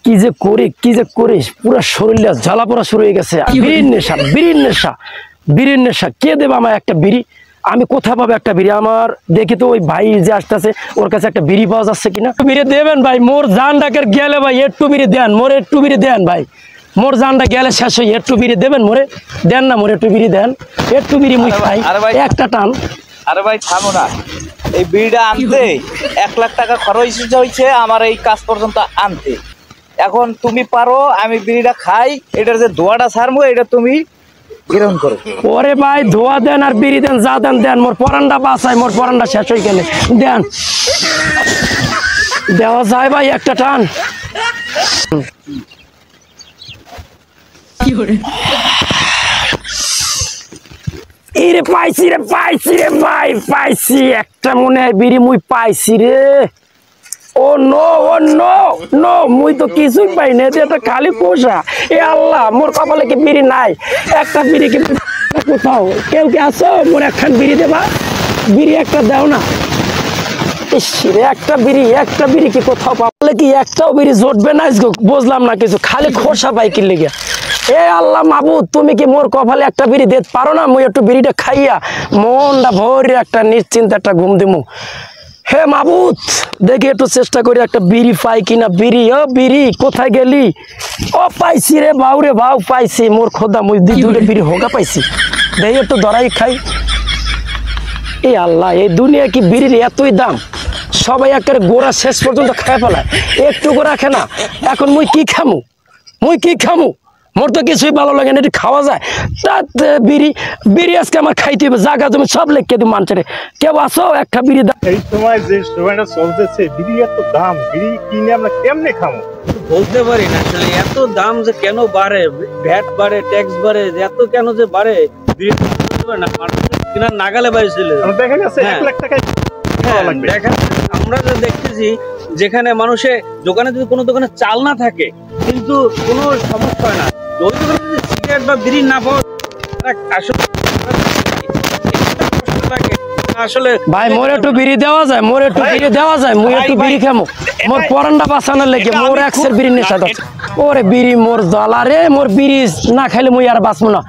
কি যে করিস পুরো শরীরে জ্বালা পোড়া শুরু হয়ে গেছে। বিড়ির নেশা কে দেবে আমার একটা বিড়ি? আমি কোথা পাবো একটা বিড়ি? আমার দেখি তো ওই ভাই যে আসতেছে ওর কাছে একটা বিড়ি পাওয়া যাচ্ছে কিনা। বিড়ি দেবেন ভাই, মোর জান ডাকের গেলে ভাই একটু বিড়ি দেন, মোরে একটু বিড়ি দেন ভাই, মোর জানটা গেলে শেষ হয়ে একটু বিড়ি দেবেন মোরে, দেন না মোরে একটু বিড়ি দেন, একটু বিড়ি মুই খাই একটা টান। আরে ভাই থামো না, এই বিড়িটা আনতে 1 লাখ টাকা খরচ হয়েছে আমার এই কাজ পর্যন্ত আনতে। এখন তুমি পারো, আমি বিড়িটা খাই, এটার যে ধোয়াটা ছাড়বো এটা তুমি গ্রহণ করো। ওরে ভাই ধোয়া দেন আর বিড়ি দেন, যা দেন দেন, মোর পরানটা বাঁচাই, মোর পরানটা শেষ হয়ে গেলে দেন, দেওয়া যায় ভাই একটা টান। পাইছি রে ভাই, পাইছি একটা মনে হয় বিড়ি মুই পাইছি রে। ও নো মুই তো কিছুই পাই না, এটা খালি পোষা। এ আল্লাহ, মোর কপালে কি বিড়ি নাই? একটা বিড়ি কি কোথাও কেউ কি আসো? মোর একখান বিড়ি দেবা, বিড়ি একটা দাও না। একটা বিড়ি কি কোথাও পাবলে কি একটাও বিড়ি জুটবে না? বুঝলাম না কিছু, খালি খোসা পাই কি লেগে। এ আল্লাহ মাবুদ, তুমি কি মোর কপালে একটা বিড়ি দিতে পারো না? মুই একটু বিড়িটা খাইয়া মনটা ভরে একটা নিশ্চিন্ত একটা ঘুম দিমু। হে মাবুদ, দেখি একটু চেষ্টা করি একটা বিড়ি পাই কিনা। বিড়ি, ও বিড়ি কোথায় গেলি? ও পাইছি রে বাউ রে বাউ, পাইছি। মোর খোদা মুই দুটো বিড়ি হোগা পাইছি, দেখি একটু ধরাই খাই। এই আল্লাহ, এই দুনিয়া কি বিড়ির এতই দাম? সবাই একেবারে গোড়া শেষ পর্যন্ত খায় ফেলায়, একটু গোড়া খে না। এখন মুই কি খামু? মোর তো কিছুই ভালো লাগে না, এটি খাওয়া যায়? তাতে বিড়ি আজকে আমার খাইতে হবে। জায়গা তুমি সব লেখকে তুমি মানুষের কেউ আসো একটা বিড়ি দাও। এই সময় যে সময়টা চলতেছে, বিড়ি এত দাম, বিড়ি কিনে আমরা কেমনে খামো? বলতে পারি না আসলে এত দাম যে কেন বাড়ে, ভ্যাট বাড়ে, ট্যাক্স বাড়ে, এত কেন যে বাড়ে না, কিনার নাগালে বাড়িছিল। দেখা গেছে 1 লাখ টাকা দেখেন, আমরা যে দেখতেছি যেখানে মানুষের দোকানে যদি কোনো দোকানে চাল না থাকে কিন্তু কোনো সমস্যা হয় না, ওই দোকানে যদি সিগারেট বা বিড়ি না পাওয়া আসলে ভাই মোর একটু বিড়ি দেওয়া যায়, মুই একটু বিড়ি খামো, মোর পরানটা বাঁচানোর লেগে। মোর একসের বিড়ি নেশা আছে। ওরে বিড়ি মোর জ্বালা রে, মোর বিড়ি না খাইলে মুই আর বাঁচবো না।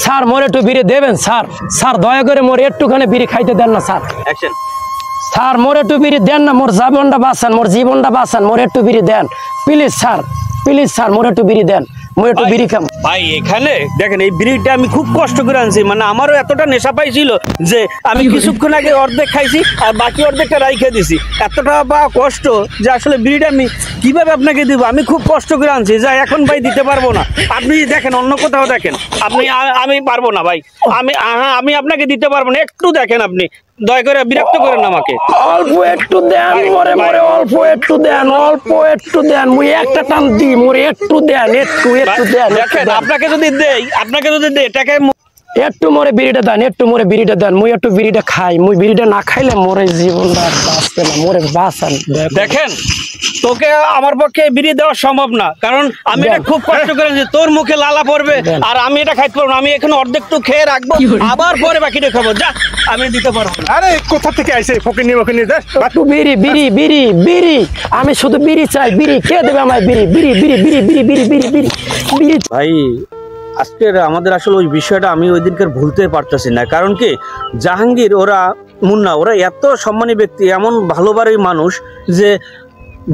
স্যার মোর একটু বিড়ি দেবেন স্যার, দয়া করে মোর একটুখানি বিড়ি খাইতে দেন না স্যার, মোর একটু বিড়ি দেন না, মোর জীবনটা বাঁচান, মোর একটু বিড়ি দেন প্লিজ স্যার, মোর একটু বিড়ি দেন, মুই একটু বিড়ি খাম। ভাই এখানে দেখেন, এই বিড়িটা আমি খুব কষ্ট করে আনছি, মানে আমারও এতটা নেশা পাইছিল যে আমি কিছুক্ষণ আগে অর্ধেক খাইছি আর বাকি অর্ধেকটা রাইখে দিছি। এতটা বা কষ্ট যে আসলে বিড়িটা আমি কিভাবে আপনাকে দিব, আমি খুব কষ্ট করে আনছি, যা এখন ভাই দিতে পারবো না। আপনি দেখেন অন্য কোথাও দেখেন, আমি পারবো না ভাই, আমি আপনাকে দিতে পারবো না। একটু দেখেন আপনি, দয়া করে বিরক্ত করেন আমাকে। অল্প একটু দেন মোরে, অল্প একটু দেন, মুই একটা টান দি, মোরে একটু দেন, একটু দেন। আপনাকে যদি দেই এটাকে একটু মোরে বিড়িটা দেন, মুই একটু বিড়িটা খাই। মুই বিড়িটা না খাইলে মোরে জীবনটা বাঁচবে না, মোরে বাঁচান। দেখেন, তোকে আমার পক্ষে বিড়ি দেওয়া সম্ভব না, কারণ আমি এটা খুব কষ্ট করেছি। তোর মুখে লালা পড়বে আর আমি এটা খাইতে পারবো না। আমি এখানে অর্ধেকটু খেয়ে রাখবো, আবার পরে বাকিটা খাবো। যা, আমি দিতে পারবো না। আরে কোথা থেকে আইছে ফকিনি একটু বিড়ি, আমি শুধু বিড়ি চাই। বিড়ি কে দেবে আমায়? বিড়ি। ভাই আজকের আমাদের আসলে ওই বিষয়টা আমি ওই দিনকার ভুলতে পারতেছি না। কারণ কি, জাহাঙ্গীর, মুন্না, ওরা এত সম্মানী ব্যক্তি, এমন ভালোবাড়ি মানুষ যে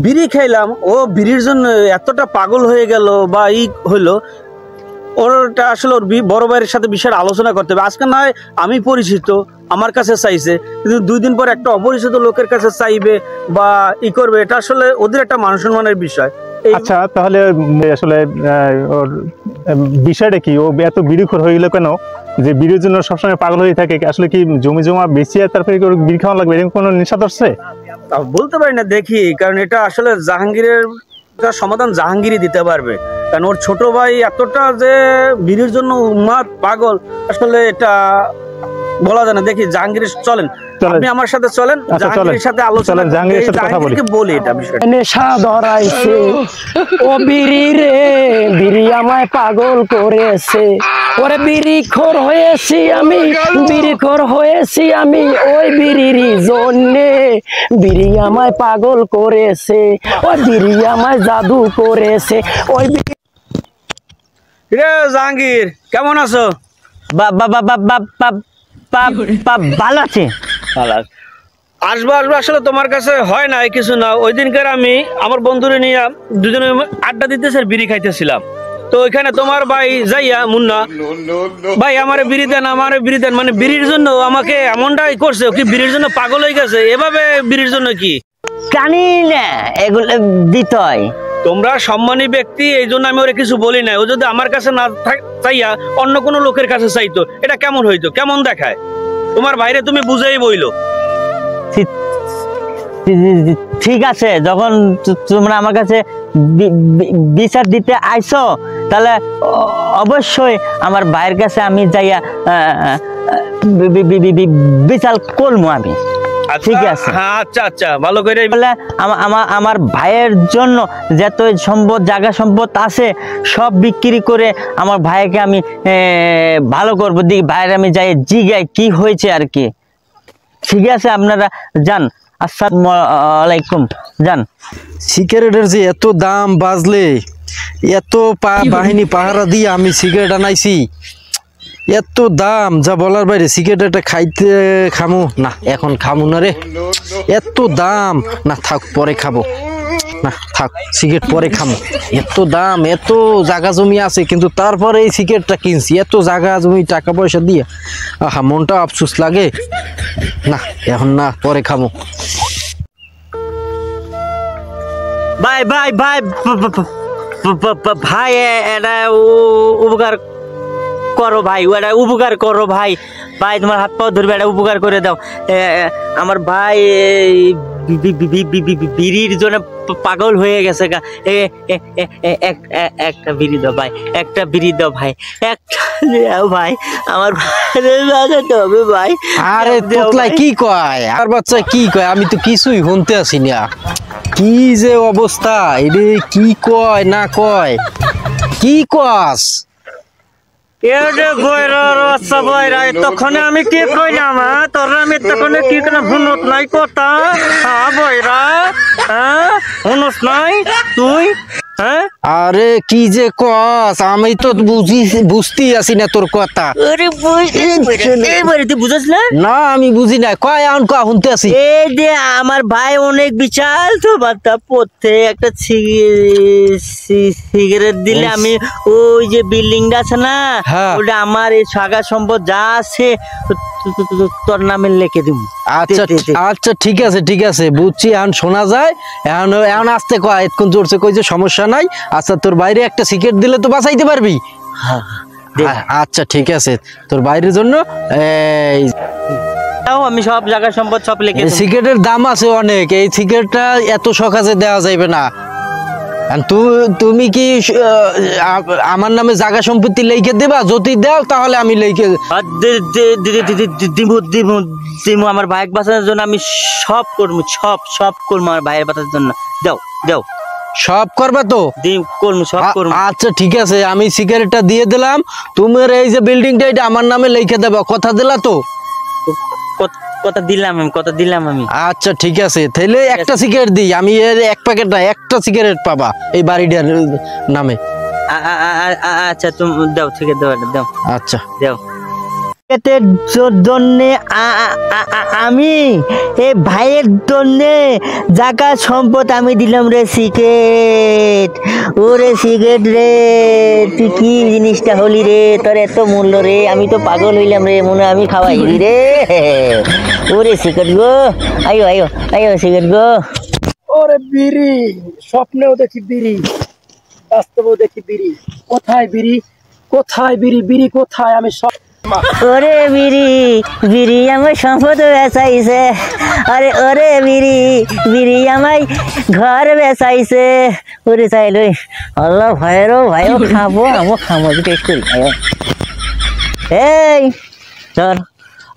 বিড়ি খাইলাম, ও বিড়ির জন্য এতটা পাগল হয়ে গেল বা হইলো। ওরটা আসলে ওর বড় ভাইয়ের সাথে বিষয়টা আলোচনা করতে হবে। আজকে নয় আমি পরিচিত, আমার কাছে চাইছে, কিন্তু 2 দিন পর একটা অপরিচিত লোকের কাছে চাইবে বা করবে, এটা আসলে ওদের একটা মান সম্মানের বিষয়। আচ্ছা, তাহলে আসলে ওর বিষয়টা কি? ও এত বিড়িখোর হয়ে গেল কেন যে বিড়ির জন্য সবসময় পাগল হয়ে থাকে? আসলে কি জমি জমা বেশি তারপরে বিড়ি খাওয়া লাগবে, এরকম কোনো নেশা ধরছে? বলতে পারি না, দেখি। কারণ এটা আসলে জাহাঙ্গীরের সমাধান জাহাঙ্গীরই দিতে পারবে। কারণ ওর ছোট ভাই এতটা যে বিড়ির জন্য উন্মাদ পাগল, আসলে এটা বলা যায় না। দেখি জাহাঙ্গীরের চলেন, চলেন। আপনি আমার সাথে চলেন, আচ্ছা, জাহাঙ্গীরের চলেন। সাথে আলোচনা চলেন, জাহাঙ্গীরের সাথে কথা বলি। জাহাঙ্গীরকে বলি এটা বিষয়টা। নেশা ধরাইছে ও বিড়ি রে, বিড়ি আমায় পাগল করেছে। ওরে বিড়িখোর হয়েছি আমি, বিড়িখোর হয়েছি আমি ওই বিড়ির জন্যে। বিড়ি আমায় পাগল করেছে, ওই বিড়ি আমায় জাদু করেছে। ওই রে জাহাঙ্গীর কেমন আছো? ভালো আছে। আসবো আসবো, আসলে তোমার কাছে হয় না কিছু না। ওই দিনকার আমি আমার বন্ধুরে নিয়ে দুজনে আড্ডা দিতেছে, বিড়ি খাইতেছিলাম। তো ওইখানে তোমার ভাই যাইয়া মুন্না ভাই আমারে বিড়ি দেন, আমারে বিড়ি দেন, মানে বিড়ির জন্য আমাকে এমনটাই করছে, কি বিড়ির জন্য পাগল হয়ে গেছে। এভাবে বিড়ির জন্য কি জানি না এগুলো দিতে হয়। তোমরা সম্মানী ব্যক্তি, এই জন্য আমি ওরে কিছু বলি না। ও যদি আমার কাছে না চাইয়া অন্য কোনো লোকের কাছে চাইতো, এটা কেমন হইতো, কেমন দেখায়? তোমার ভাইরে তুমি বুঝেই বইলো। ঠিক আছে, যখন তোমরা আমার কাছে বিচার দিতে আইছো, তাহলে অবশ্যই আমার ভাইয়ের কাছে আমি যাইয়া বিচার করবো আমি। ঠিক আছে, হ্যাঁ, আচ্ছা আচ্ছা, ভালো করে বলে আমার ভাইয়ের জন্য যত সম্পদ, জায়গা সম্পদ আছে সব বিক্রি করে আমার ভাইকে আমি ভালো করবো। দিই ভাইয়ের আমি যাই জিগাই কি হয়েছে আর কি। ঠিক আছে, আপনারা যান। আসসালামু আলাইকুম, যান। সিগারেটের যে এত দাম বাজলে, এত বাহিনী পাহারা দিয়ে আমি সিগারেট আনাইছি, এত দাম যা বলার বাইরে। সিগারেট খাইতে খামু না, এখন খামু না রে, এত দাম। না থাক, পরে খাবো, না থাক, সিগারেট পরে খামু। এত দাম, এত জায়গা জমি আছে, কিন্তু তারপরে এই সিগারেটটা কিনছি এত জায়গা জমি টাকা পয়সা দিয়ে। আহা, মনটা আফসোস লাগে। না এখন না, পরে খামু। ভাই ভাই ভাই ভাই, এটা উপকার করো ভাই, এটা উপকার করো ভাই। ভাই তোমার হাত পাও ধরবে, এটা উপকার করে দাও। আমার ভাই বিড়ির জন্য পাগল হয়ে গেছে। একটা বিড়ি দাও ভাই, একটা বিড়ি দাও ভাই, একটা ভাই, আমার হবে ভাই। আরে তোতলাই কি কয়, আর বাচ্চা কি কয়, আমি তো কিছুই শুনতে আসি না। কি যে অবস্থা, এরে কি কয় না কয়, কি কস? তখন আমি কি কইলাম, তোর আমি তখন কি শুনত নাই কথা। হ্যাঁ বইরা, হ্যাঁ শুনস নাই তুই? হ্যাঁ, আরে কি যে কস, আমি তো বুঝতেই আছি না তোর কথা। তুই বুঝাস না? না আমি বুঝি না, কয় আন কা শুনতে আছি। এই যে আমার ভাই অনেক বিশাল তো বার্তা পড়তে, একটা সিগারেট দিলে আমি ওই যে বিল্ডিংটা আছে না, ওটা আমার এই সাগা সম্পদ যা আছে তোর নামে লিখে দিব। আচ্ছা আচ্ছা, ঠিক আছে ঠিক আছে, বুঝছি, এখন শোনা যায়। এখন এখন আসতে কয়, এতক্ষণ জোরছে কই যে সমস্যা নাই। আচ্ছা, তোর বাইরে একটা সিগারেট দিলে তো বাঁচাইতে পারবি। আচ্ছা ঠিক আছে, তোর বাইরের জন্য আমি সব জায়গায় সম্পদ সব লিখে। সিগারেটের দাম আছে অনেক, এই সিগারেটটা এত সকাশে দেওয়া যাইবে না। তুমি কি আমার নামে জায়গা সম্পত্তি লিখে দেবা? যদি দাও তাহলে আমি লিখে দিব। আমার ভাইয়ের বাঁচানোর জন্য আমি সব করবো, সব করবো আমার ভাইয়ের বাঁচানোর জন্য। দাও দাও, সব করবা তো? করবো, সব করবো। আচ্ছা ঠিক আছে, আমি সিগারেটটা দিয়ে দিলাম। তোমার এই যে বিল্ডিংটা, এটা আমার নামে লিখে দেবা, কথা দিলা তো? কথা দিলাম আমি। আচ্ছা ঠিক আছে, তাহলে একটা সিগারেট দিই আমি, এক প্যাকেট না, একটা সিগারেট পাবা এই বাড়িটার নামে। আচ্ছা তুমি দাও, ঠিক আছে, দাও। আচ্ছা দাও। জন্য আমি এই ভাইয়ের জন্য জায়গা সম্পদ আমি দিলাম রে সিগারেট। ওরে সিগারেট রে, তুই কি জিনিসটা হলি রে, তোর এত মূল্য রে, আমি তো পাগল হইলাম রে, মনে আমি খাওয়াই রে। ওরে সিগারেট গো, আয়ো আয়ো আয়ো সিগারেট গো। ওরে বিড়ি, স্বপ্নেও দেখি বিড়ি, বাস্তবেও দেখি বিড়ি। কোথায় বিড়ি, কোথায় বিড়ি, বিড়ি কোথায়? আমি সব ওরে বিড়ি, বিড়ি আমার সম্পদ বেচাইছে। আরে ওরে বিড়ি, বিড়ি আমায় ঘর বেচাইছে। ওরে চাইল আল্লাহ, ভাইয়েরও ভাইও খাবো, আমিও খাবো, টেস্ট করি। এই ধর,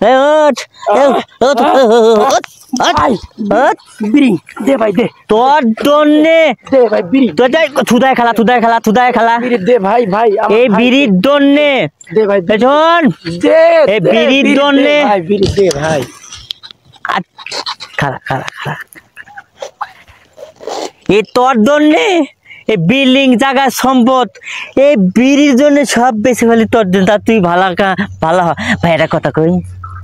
এ ওঠ এ ওঠ ভাই বিড়ি দে ভাই দে, তোর দন্নে দে ভাই বিড়ি, তোর থুদায় খেলা বিড়ি দে ভাই, ভাই আমার এই ভাই, বিড়ির দন্নে দে ভাই দে, শোন দে এই দে, বিড়ির বিড়ি দে জন্যে। ভাই, বিড়ি দে ভাই। খালা এই তোর দন্নে এই বিল্ডিং জায়গা সম্পদ এই বিড়ির জন্য সব বেশি হলে তোর জন্য তা তুই ভালো হ ভাই একটা কথা কই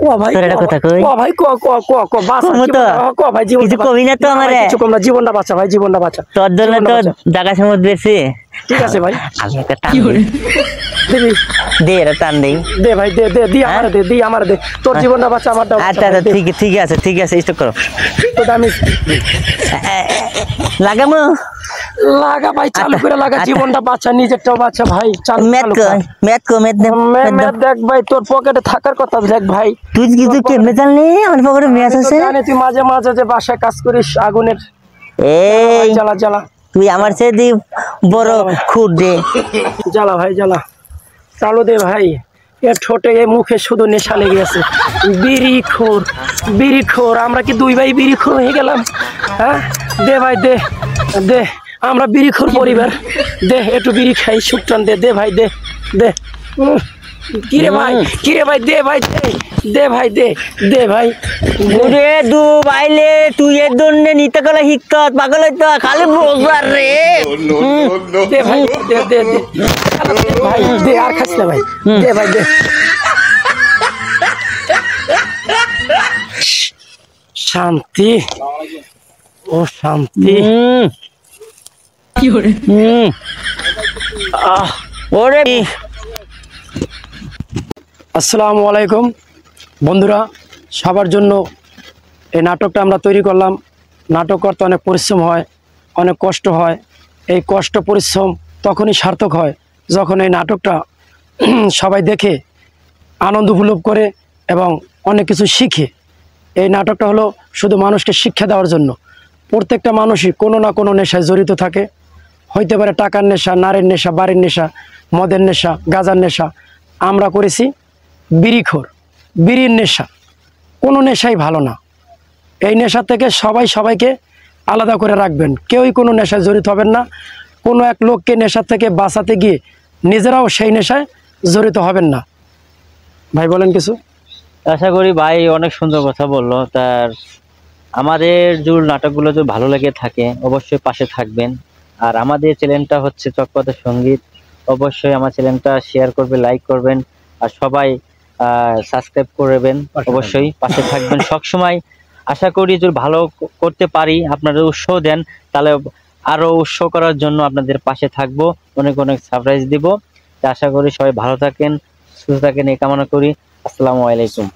ও ভাই তোর একটা কথা কই ও ভাই ক বাঁচা কমু তো? ক ভাই জীবন কিছু কবি না তো আমারে? কিছু কম না, জীবনটা বাঁচা ভাই, জীবনটা বাঁচা, তোর জন্য জীবনটা তো বাঁচা। জায়গা সম্পদ বেশি ঠিক আছে ভাই, আমি একটা টান দিই। দিবি দে এটা টান দিই। দে ভাই দে দে দি আমার দে, দি আমার দে, তোর জীবনটা বাঁচা আমারটা আচ্ছা আচ্ছা ঠিক আছে স্টপ করো তো আমি লাগামো লাগা ভাই, চালু করে লাগা, আচ্ছা। জীবনটা বাঁচা, নিজেরটাও বাঁচা ভাই, চালু ম্যাথ কর দেখ ভাই, তোর পকেটে থাকার কথা দেখ ভাই, তুই কিছু কেমনে জানলি আমার পকেটে ম্যাচ আমি তো আছে জানি তুই মাঝে মাঝে যে বাসায় কাজ করিস আগুনের, এই জ্বালা জ্বালা তুই আমার চেয়ে দি বড় খুদ দে জ্বালা ভাই জ্বালা, চালু দে ভাই, এ ঠোঁটে এ মুখে শুধু নেশা লেগে আছে, বিড়ি খোর, আমরা কি দুই ভাই বিড়ি খোর হয়ে গেলাম? হ্যাঁ দে ভাই দে দে, আমরা বিড়ি খোর পরিবার, দে একটু বিড়ি খাই, সুকটান দে, দে ভাই দে দে, কিরে ভাই দে ভাই দে ভাই দে দে ভাই, ওরে দু বাইলে তুই এর জন্য নিতে গেলে শিখত পাগল হইতো খালি বোঝার রে দে ভাই দে দে দে ভাই দে, আর খাস না ভাই, দে ভাই দে, শান্তি, ও শান্তি, ওরে আসসালামু আলাইকুম বন্ধুরা, সবার জন্য এই নাটকটা আমরা তৈরি করলাম। নাটক করতে অনেক পরিশ্রম হয়, অনেক কষ্ট হয়। এই কষ্ট পরিশ্রম তখনই সার্থক হয় যখন এই নাটকটা সবাই দেখে আনন্দ উপলভ করে এবং অনেক কিছু শিখে। এই নাটকটা হলো শুধু মানুষকে শিক্ষা দেওয়ার জন্য। প্রত্যেকটা মানুষই কোনো না কোনো নেশায় জড়িত থাকে, হইতে পারে টাকার নেশা, নারীর নেশা, বাড়ির নেশা, মদের নেশা, গাঁজার নেশা। আমরা করেছি বিড়িখোর, বিড়ির নেশা। কোনো নেশাই ভালো না। এই নেশা থেকে সবাই সবাইকে আলাদা করে রাখবেন, কেউই কোনো নেশায় জড়িত হবেন না। কোনো এক লোককে নেশা থেকে বাঁচাতে গিয়ে নিজেরাও সেই নেশায় জড়িত হবেন না। ভাই বলেন কিছু। আশা করি ভাই অনেক সুন্দর কথা বললো। তার আমাদের যে নাটকগুলো যদি ভালো লেগে থাকে অবশ্যই পাশে থাকবেন। আর আমাদের চ্যানেলটা হচ্ছে চকপথে সঙ্গীত, অবশ্যই আমার চ্যানেলটা শেয়ার করবেন, লাইক করবেন, আর সবাই সাবস্ক্রাইব করবেন, অবশ্যই পাশে থাকবেন সবসময়। আশা করি যদি ভালো করতে পারি আপনারা উৎসাহ দেন, তাহলে আরো উৎসাহ করার জন্য আপনাদের পাশে থাকবো, অনেক অনেক সারপ্রাইজ দিব। আশা করি সবাই ভালো থাকেন, সুস্থ থাকেন এই কামনা করি। আসসালামু আলাইকুম।